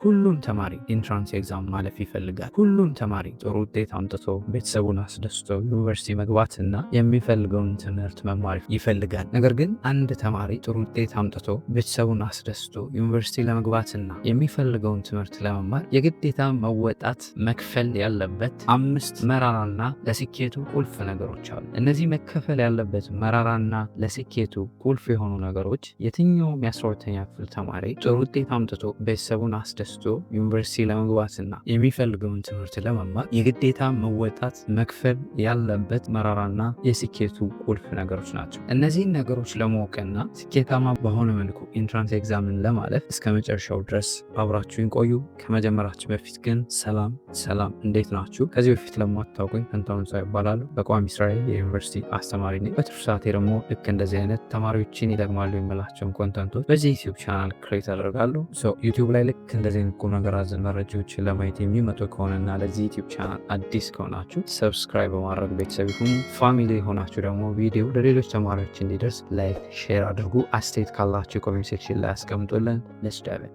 ሁሉም ተማሪ ኢንትራንስ ኤግዛም ማለፍ ይፈልጋል። ሁሉም ተማሪ ጥሩ ውጤት አምጥቶ ቤተሰቡን አስደስቶ ዩኒቨርሲቲ መግባትና የሚፈልገውን ትምህርት መማር ይፈልጋል። ነገር ግን አንድ ተማሪ ጥሩ ውጤት አምጥቶ ቤተሰቡን አስደስቶ ዩኒቨርሲቲ ለመግባትና የሚፈልገውን ትምህርት ለመማር የግዴታ መወጣት መክፈል ያለበት 5 መራራና ለስኬቱ ቁልፍ ነገሮች አሉ። እነዚህ መከፈል ያለበት መራራና ለስኬቱ ቁልፍ የሆኑ ነገሮች የትኛውም የ12ኛ ክፍል ተማሪ ጥሩ ውጤት አምጥቶ ቤተሰቡን አስደስቶ ዩኒቨርሲቲ ለመግባትና የሚፈልገውን ትምህርት ለመማር የግዴታ መወጣት መክፈል ያለበት መራራና የስኬቱ ቁልፍ ነገሮች ናቸው። እነዚህን ነገሮች ለማወቅና ስኬታማ በሆነ መልኩ ኢንትራንስ ኤግዛምን ለማለፍ እስከ መጨረሻው ድረስ አብራችሁን ቆዩ። ከመጀመራችን በፊት ግን ሰላም፣ እንዴት ናችሁ? ከዚህ በፊት ለማታውቁኝ ፈንታሁን ሰው ይባላሉ። በቋሚ ስራዬ የዩኒቨርሲቲ አስተማሪ ነኝ። በትርፍ ሰዓቴ ደግሞ ልክ እንደዚህ አይነት ተማሪዎችን ይጠቅማሉ የምላቸውን ኮንተንቶች በዚህ ዩቲዩብ ቻናል ክሬት አደርጋለሁ። ዩቲዩብ ላይ ልክ እንደዚህ አይነት ቁም ነገር አዘል መረጃዎችን ለማየት የሚመጡ ከሆነና ለዚህ ዩቲዩብ ቻናል አዲስ ከሆናችሁ ሰብስክራይብ በማድረግ ቤተሰብ ይሁኑ። ፋሚሊ የሆናችሁ ደግሞ ቪዲዮ ለሌሎች ተማሪዎች እንዲደርስ ላይክ፣ ሼር አድርጉ። አስተያየት ካላችሁ ኮሜንት ሴክሽን ላይ አስቀምጡልን።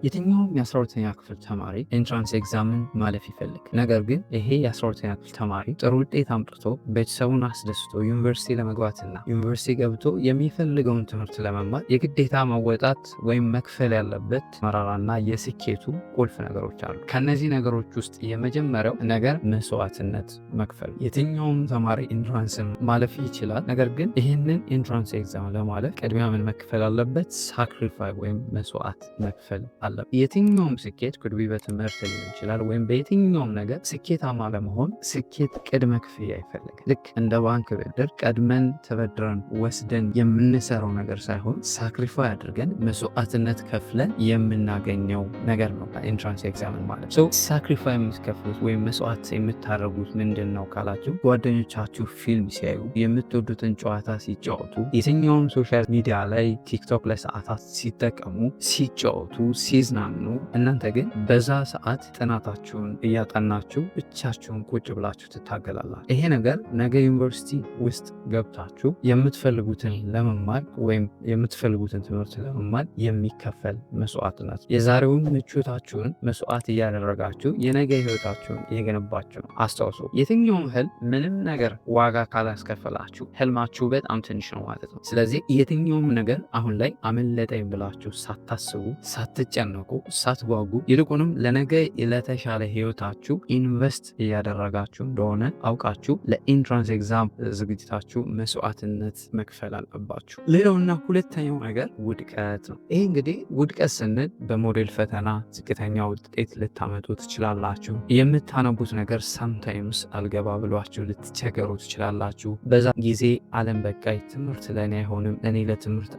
የትኛውም የ12ኛ ክፍል ተማሪ ኤንትራንስ ኤግዛምን ማለፍ ይፈልግ። ነገር ግን ይሄ የ12ኛ ክፍል ተማሪ ጥሩ ውጤት አምጥቶ ቤተሰቡን አስደስቶ ዩኒቨርሲቲ ለመግባትና ዩኒቨርሲቲ ገብቶ የሚፈልገውን ትምህርት ለመማር የግዴታ መወጣት ወይም መክፈል ያለበት መራራና የስኬቱ ቁልፍ ነገሮች አሉ። ከነዚህ ነገሮች ውስጥ የመጀመሪያው ነገር መስዋዕትነት መክፈል። የትኛውም ተማሪ ኢንትራንስን ማለፍ ይችላል። ነገር ግን ይህንን ኢንትራንስ ኤግዛም ለማለፍ ቅድሚያ ምን መክፈል አለበት? ሳክሪፋይ ወይም መስዋዕት መክፈል አለበት። የትኛውም ስኬት ኩድቢ በትምህርት ሊሆን ይችላል ወይም በየትኛውም ነገር ስኬታማ ለመሆን ስኬት ቅድመ ክፍያ ይፈልጋል። ልክ እንደ ባንክ ብድር ቀድመን ተበድረን ወስደን የምንሰራው ነገር ሳይሆን ሳክሪፋይ አድርገን መስዋዕትነት ከፍለን የምናገኘው ነገር ነው ኢንትራንስ ኤግዛምን ማለት። ሳክሪፋይ የምትከፍሉት ወይም መስዋዕት የምታደርጉት ምንድን ነው ካላችሁ፣ ጓደኞቻችሁ ፊልም ሲያዩ፣ የምትወዱትን ጨዋታ ሲጫወቱ፣ የትኛውም ሶሻል ሚዲያ ላይ ቲክቶክ ለሰዓታት ሲጠቀሙ፣ ሲጫወቱ፣ ሲዝናኑ፣ እናንተ ግን በዛ ሰዓት ጥናታችሁን እያጠናችሁ ብቻችሁን ቁጭ ብላችሁ ትታገላላችሁ። ይሄ ነገር ነገ ዩኒቨርሲቲ ውስጥ ገብታችሁ የምትፈልጉትን ለመማር ወይም የምትፈልጉትን ትምህርት ለመማር የሚከፈል መስዋዕትነት። የዛሬውን ምቾታችሁን መስዋዕት እያደረጋችሁ የነገ ህይወታችሁን እየገነባችሁ ነው። አስታውሱ፣ የትኛውም ህልም ምንም ነገር ዋጋ ካላስከፈላችሁ ህልማችሁ በጣም ትንሽ ነው ማለት ነው። ስለዚህ የትኛውም ነገር አሁን ላይ አመለጠኝ ብላችሁ ሳታስቡ፣ ሳትጨነቁ፣ ሳትጓጉ ይልቁንም ለነገ ለተሻለ ህይወታችሁ ኢንቨስት እያደረጋችሁ እንደሆነ አውቃችሁ ለኢንትራንስ ኤግዛም ዝግጅታችሁ መስዋዕትነት መክፈል አለባችሁ። ሌላውና ሁለተኛው ነገር ውድቀት ነው። ይህ እንግዲህ ውድቀት ስንል በሞዴል ፈተና ዝቅተኛ ውጤት ልታመጡ ትችላላችሁ። የምታነቡት ነገር ሳምታይምስ አልገባ ብሏችሁ ልትቸገሩ ትችላላችሁ። በዛ ጊዜ አለም በቃይ ትምህርት ለእኔ አይሆንም፣ እኔ ለትምህርት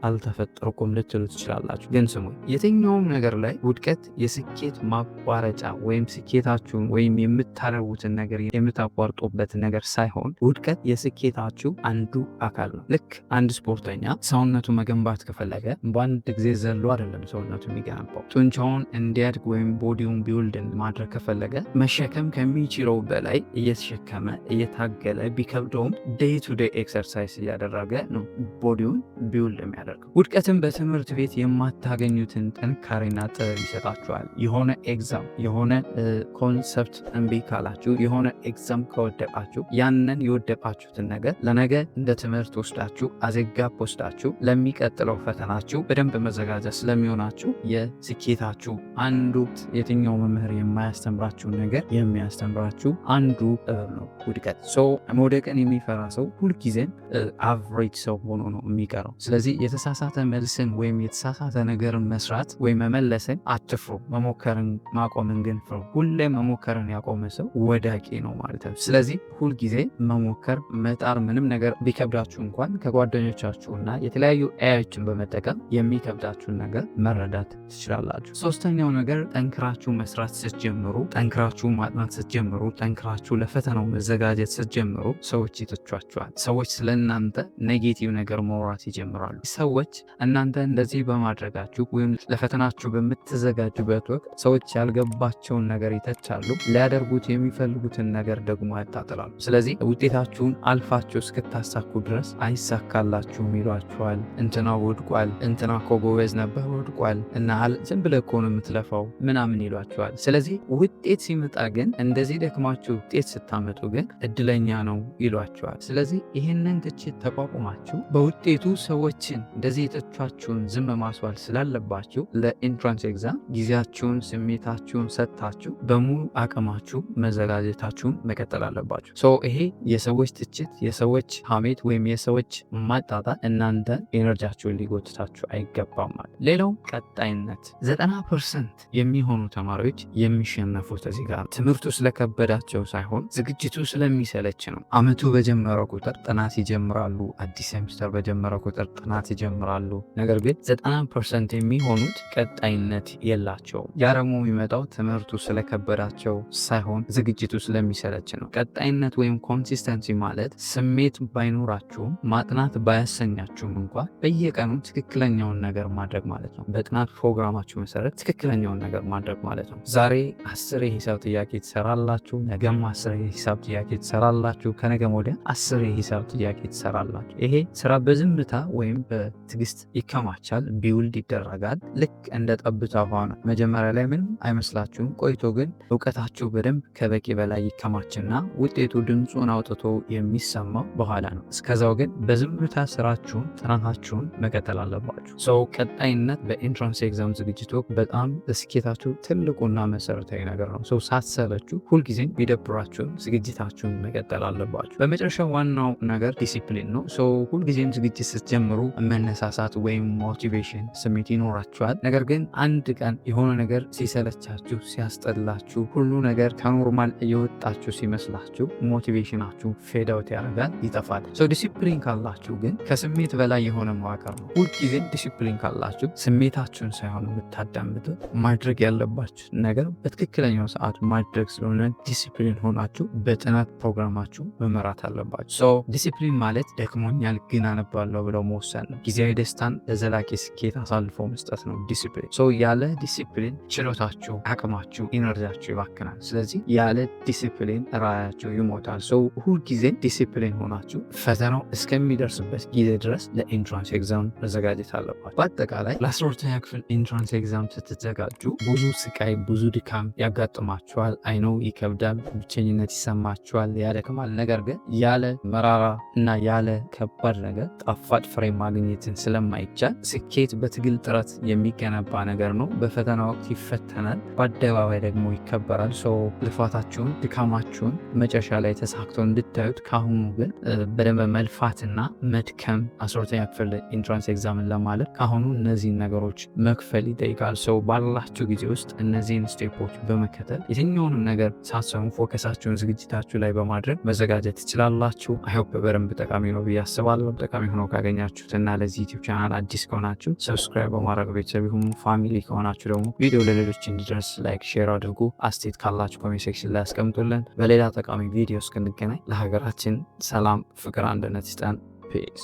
አልተፈጠርኩም ልትሉ ትችላላችሁ። ግን ስሙ፣ የትኛውም ነገር ላይ ውድቀት የስኬት ማቋረጫ ወይም ስኬታችሁን ወይም የምታደርጉትን ነገር የምታቋርጡበት ነገር ሳይሆን ውድቀት የስኬታችሁ አንዱ አካል ነው። ልክ አንድ ስፖርተኛ ሰውነቱ መገንባት ከፈለገ በአንድ ጊዜ ዘሎ አይደለም ሰውነቱ የሚገነባው። ጡንቻውን እንዲያድግ ወይም ቦዲውን ቢውልድ ማድረግ ከፈለገ መሸከም ከሚችለው በላይ እየተሸከመ እየታገለ ቢከብደውም ዴይ ቱ ዴይ ኤክሰርሳይዝ እያደረገ ነው ቦዲውን ቢውልድ የሚያደርገው። ውድቀትን በትምህርት ቤት የማታገኙትን ጥንካሬና ጥበብ ይሰጣችኋል። የሆነ ኤግዛም የሆነ ኮንሰፕት እምቢ ካላችሁ፣ የሆነ ኤግዛም ከወደቃችሁ ያንን የወደቃችሁትን ነገር ለነገ እንደ ትምህርት ወስዳችሁ አዘጋብ ወስዳችሁ ለሚቀጥለው ፈተናችሁ በደንብ መዘጋጀት ስለሚሆናችሁ የስኬታችሁ አንዱ የትኛው መምህር የማያስተምራችሁን ነገር የሚያስተምራችሁ አንዱ ጥበብ ነው ውድቀት። መውደቅን የሚፈራ ሰው ሁልጊዜም አቨሬጅ ሰው ሆኖ ነው የሚቀረው። ስለዚህ የተሳሳተ መልስን ወይም የተሳሳተ ነገርን መስራት ወይም መመለስን አትፍሩ፣ መሞከርን ማቆምን ግን ፍሩ። ሁሌም መሞከርን ያቆመ ሰው ወዳቂ ነው ማለት ነው። ስለዚህ ሁልጊዜ መሞከር መጣር፣ ምንም ነገር ቢከብዳችሁ እንኳን ከጓደኞቻችሁና የተለያዩ ኤአዮችን በመጠቀም የሚከብዳችሁን ነገር መረዳት ትችላላችሁ። ሶስተኛው ነገር ጠንክራችሁ መስራት ስትጀምሩ፣ ጠንክራችሁ ማጥናት ስትጀምሩ፣ ጠንክራችሁ ለፈተናው መዘጋጀት ስትጀምሩ ሰዎች ይተቿችኋል። ሰዎች ስለ እናንተ ኔጌቲቭ ነገር ማውራት ይጀምራሉ። ሰዎች እናንተ እንደዚህ በማድረጋችሁ ወይም ለፈተናችሁ በምትዘጋጁበት ወቅት ሰዎች ያልገባቸውን ነገር ይተቻሉ። ሊያደርጉት የሚፈልጉትን ነገር ደግሞ ያጣጥላሉ። ስለዚህ ውጤታችሁን አልፋችሁ እስክታሳኩ ድረስ አይሳካላችሁም ይሏችኋል። እንትና ወድቋል፣ እንትና እኮ ጎበዝ ነበር ወድቋል፣ እና ዝም ብለህ እኮ ነው የምትለፋው የምትለፈው ምናምን ይሏቸዋል። ስለዚህ ውጤት ሲመጣ ግን እንደዚህ ደክማችሁ ውጤት ስታመጡ ግን እድለኛ ነው ይሏቸዋል። ስለዚህ ይህንን ትችት ተቋቁማችሁ በውጤቱ ሰዎችን እንደዚህ የተቿችሁን ዝም ማስዋል ስላለባችሁ ለኢንትራንስ ኤግዛም ጊዜያችሁን ስሜታችሁን ሰጥታችሁ በሙሉ አቅማችሁ መዘጋጀታችሁን መቀጠል አለባችሁ። ይሄ የሰዎች ትችት፣ የሰዎች ሀሜት ወይም የሰዎች ማጣጣል እናንተ ኤነርጂያችሁን ሊጎትታችሁ አይገባም ማለት። ሌላው ቀጣይነት 90% የሚሆኑ ተማሪዎች የሚሸነፉት እዚህ ጋር ትምህርቱ ስለከበዳቸው ሳይሆን ዝግጅቱ ስለሚሰለች ነው። አመቱ በጀመረው ቁጥር ጥናት ይጀምራሉ። አዲስ ሴሚስተር በጀመረ ቁጥር ጥናት ይጀምራሉ። ነገር ግን 90% የሚሆኑት ቀጣይነት የላቸውም። ያ ደግሞ የሚመጣው ትምህርቱ ስለከበዳቸው ሳይሆን ዝግጅቱ ስለሚሰለች ነው። ቀጣይነት ወይም ኮንሲስተንሲ ማለት ስሜት ባይኖራችሁም ማጥናት ባያሰኛችሁም እንኳ በየቀኑ ትክክለኛውን ነገር ማድረግ ማለት ነው። በጥናት ፕሮግራማችሁ መሰረት ትክክለኛውን ነገር ማድረግ ማለት ነው። ዛሬ 10 የሂሳብ ጥያቄ ትሰራላችሁ፣ ነገም 10 የሂሳብ ጥያቄ ትሰራላችሁ፣ ከነገም ወዲያ 10 የሂሳብ ጥያቄ ትሰራላችሁ። ይሄ ስራ በዝምታ ወይም በትዕግስት ይከማቻል፣ ቢውልድ ይደረጋል። ልክ እንደ ጠብታ ውሃ ነው። መጀመሪያ ላይ ምንም አይመስላችሁም፣ ቆይቶ ግን እውቀታችሁ በደንብ ከበቂ በላይ ይከማችና ውጤቱ ድምፁን አውጥቶ የሚሰማው በኋላ ነው። እስከዛው ግን በዝምታ ስራችሁን ጥናታችሁን መቀጠል አለባችሁ። ቀጣይነት በኢንትራንስ ኤግዛም ዝግጅት ወቅት በጣም ለስኬታችሁ ትልቁና መሰረታዊ ነገር ነው። ሳትሰለችሁ ሁልጊዜም ቢደብራችሁን ዝግጅታችሁን መቀጠል አለባችሁ። በመጨረሻ ዋናው ነገር ዲሲፕሊን ነው። ሁልጊዜም ዝግጅት ስትጀምሩ መነሳሳት ወይም ሞቲቬሽን ስሜት ይኖራችኋል። ነገር ግን አንድ ቀን የሆነ ነገር ሲሰለቻችሁ፣ ሲያስጠላችሁ፣ ሁሉ ነገር ከኖርማል እየወጣችሁ ሲመስላችሁ ሞቲቬሽናችሁ ፌድ አውት ያደርጋል፣ ይጠፋል። ዲሲፕሊን ካላችሁ ግን ከስሜት በላይ የሆነ መዋቅር ነው። ሁልጊዜም ዲሲፕሊን ካላችሁ ስሜታችሁን ሳይሆን የምታዳምጡት ማድረግ ያለባችሁ ነገር በትክክለኛው ሰዓት ማድረግ ስለሆነ ዲሲፕሊን ሆናችሁ በጥናት ፕሮግራማችሁ መመራት አለባችሁ። ዲሲፕሊን ማለት ደክሞኛል ግን አነባለሁ ብለው መወሰን ነው። ጊዜያዊ ደስታን ለዘላቂ ስኬት አሳልፎ መስጠት ነው ዲሲፕሊን። ያለ ዲሲፕሊን ችሎታችሁ፣ አቅማችሁ፣ ኢነርጂያችሁ ይባክናል። ስለዚህ ያለ ዲሲፕሊን ራያችሁ ይሞታል። ሁልጊዜ ዲሲፕሊን ሆናችሁ ፈተናው እስከሚደርስበት ጊዜ ድረስ ለኢንትራንስ ኤግዛም መዘጋጀት አለባችሁ። በአጠቃላይ ለ12ኛ ክፍል ኢንትራንስ ኤግዛም ስትዘጋጁ ብዙ ስቃይ፣ ብዙ ድካም ያጋጥማችኋል። አይነው ይከብዳል፣ ብቸኝነት ይሰማችኋል፣ ያደክማል። ነገር ግን ያለ መራራ እና ያለ ከባድ ነገር ጣፋጭ ፍሬ ማግኘትን ስለማይቻል ስኬት በትግል ጥረት የሚገነባ ነገር ነው። በፈተና ወቅት ይፈተናል፣ በአደባባይ ደግሞ ይከበራል። ልፋታችሁን፣ ድካማችሁን መጨረሻ ላይ ተሳክቶ እንድታዩት ካሁኑ ግን በደንብ መልፋትና መድከም 12ኛ ክፍል ኢንትራንስ ኤግዛምን ለማለት ካሁኑ እነዚህን ነገሮች መክፈል ይጠይቃል። ባላችሁ ጊዜ ውስጥ እነዚህን ስቴፖች በመከተል የትኛውንም ነገር ሳትሰሙ ፎከሳችሁን ዝግጅታችሁ ላይ በማድረግ መዘጋጀት ትችላላችሁ። አይሆፕ በደንብ ጠቃሚ ነው ብዬ አስባለሁ። ጠቃሚ ሆኖ ካገኛችሁት እና ለዚህ ዩቲዩብ ቻናል አዲስ ከሆናችሁ ሰብስክራይብ በማድረግ ቤተሰብ ይሁኑ። ፋሚሊ ከሆናችሁ ደግሞ ቪዲዮ ለሌሎች እንዲደርስ ላይክ፣ ሼር አድርጉ። አስተያየት ካላችሁ ኮሜንት ሴክሽን ላይ አስቀምጡልን። በሌላ ጠቃሚ ቪዲዮ እስክንገናኝ ለሀገራችን ሰላም፣ ፍቅር፣ አንድነት ይስጠን። ፒስ